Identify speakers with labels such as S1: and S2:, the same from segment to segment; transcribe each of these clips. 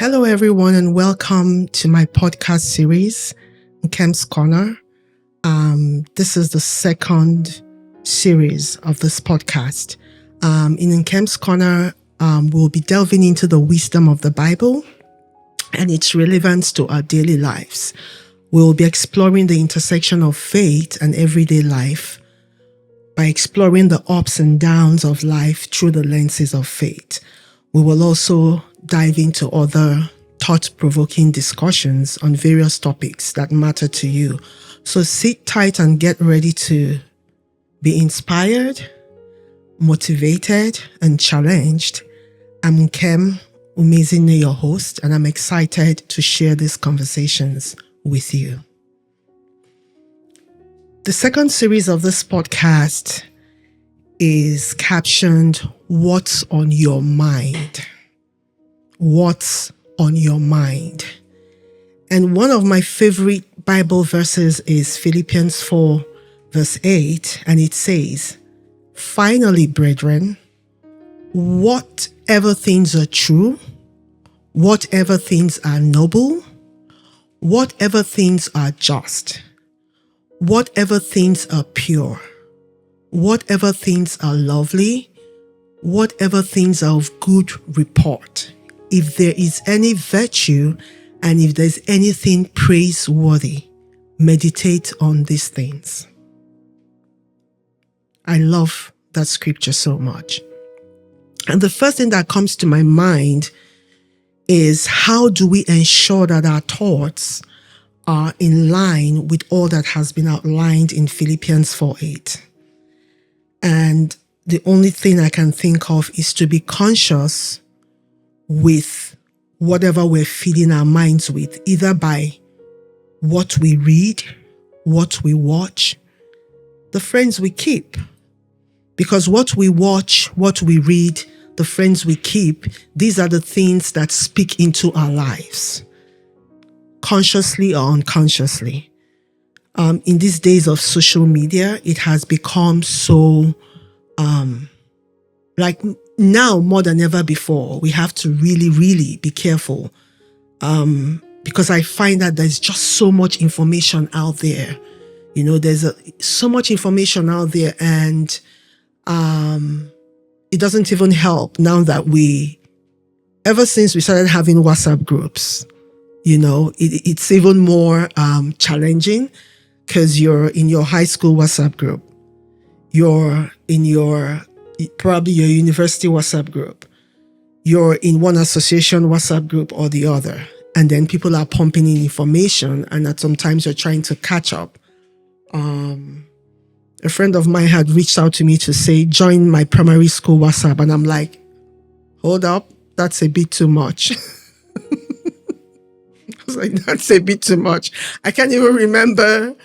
S1: Hello, everyone, and welcome to my podcast series, Nkem's Corner. This is the second series of this podcast. In Nkem's Corner, we'll be delving into the wisdom of the Bible and its relevance to our daily lives. We'll be exploring the intersection of faith and everyday life by exploring the ups and downs of life through the lenses of faith. We will also dive into other thought-provoking discussions on various topics that matter to you. So sit tight and get ready to be inspired, motivated, and challenged. I'm Nkem, Umezine, your host, and I'm excited to share these conversations with you. The second series of this podcast is captioned, What's on Your Mind? What's on your mind? And one of my favorite Bible verses is Philippians 4, verse 8, and it says, Finally, brethren, whatever things are true, whatever things are noble, whatever things are just, whatever things are pure, whatever things are lovely, whatever things are of good report, if there is any virtue and if there's anything praiseworthy, meditate on these things. I love that scripture so much. And the first thing that comes to my mind is, how do we ensure that our thoughts are in line with all that has been outlined in Philippians 4:8? And the only thing I can think of is to be conscious with whatever we're feeding our minds with, either by what we read, what we watch, the friends we keep. Because what we watch, what we read, the friends we keep, these are the things that speak into our lives, consciously or unconsciously. In these days of social media, it has become so, now more than ever before, we have to really, really be careful. Because I find that there's just so much information out there. You know, there's so much information out there, and it doesn't even help now that ever since we started having WhatsApp groups, you know, it's even more challenging, because you're in your high school WhatsApp group, you're in probably your university WhatsApp group, you're in one association WhatsApp group or the other, and then people are pumping in information, and that sometimes you're trying to catch up. A friend of mine had reached out to me to say, join my primary school WhatsApp, and I'm like, hold up, that's a bit too much. I was like, that's a bit too much. I can't even remember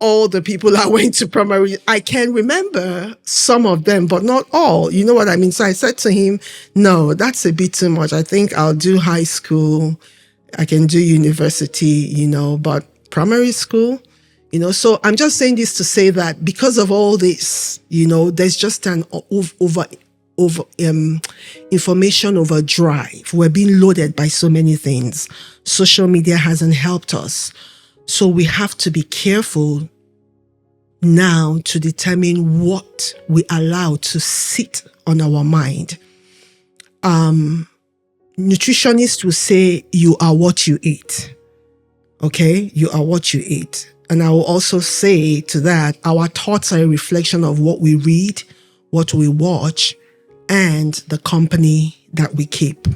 S1: all the people I went to primary. I can remember some of them, but not all. You know what I mean? So I said to him, no, that's a bit too much. I think I'll do high school. I can do university, you know, but primary school, you know. So I'm just saying this to say that because of all this, you know, there's just an information overdrive. We're being loaded by so many things. Social media hasn't helped us. So we have to be careful now to determine what we allow to sit on our mind. Nutritionists will say you are what you eat. Okay? You are what you eat. And I will also say to that, our thoughts are a reflection of what we read, what we watch, and the company that we keep.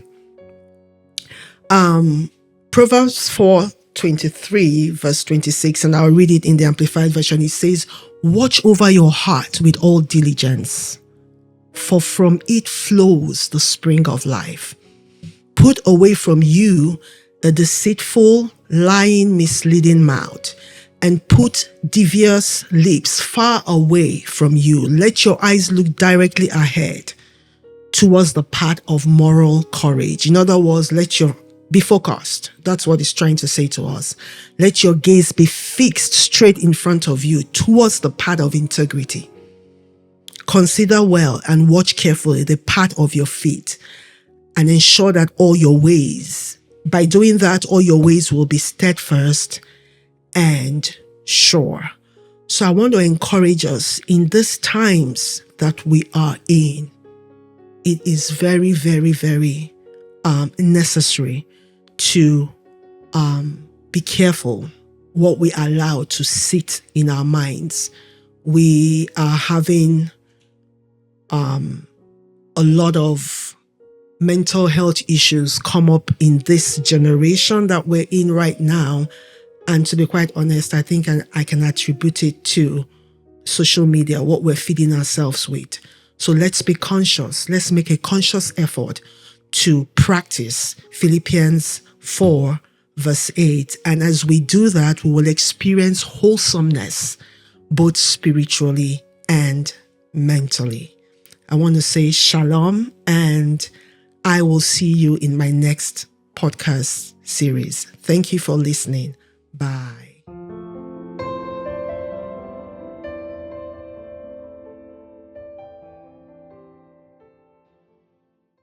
S1: Proverbs 4:23, verse 26, and I'll read it in the Amplified Version. It says, watch over your heart with all diligence, for from it flows the spring of life. Put away from you a deceitful, lying, misleading mouth, and put devious lips far away from you. Let your eyes look directly ahead towards the path of moral courage. In other words, be focused. That's what it's trying to say to us. Let your gaze be fixed straight in front of you towards the path of integrity. Consider well and watch carefully the path of your feet, and ensure that all your ways by doing that, all your ways will be steadfast and sure. So I want to encourage us in these times that we are in. It is very, very, very necessary to be careful what we allow to sit in our minds. We are having a lot of mental health issues come up in this generation that we're in right now. And to be quite honest, I think I can attribute it to social media, what we're feeding ourselves with. So let's be conscious. Let's make a conscious effort to practice Philippians 4 verse 8. And as we do that, we will experience wholesomeness, both spiritually and mentally. I want to say shalom, and I will see you in my next podcast series. Thank you for listening. Bye.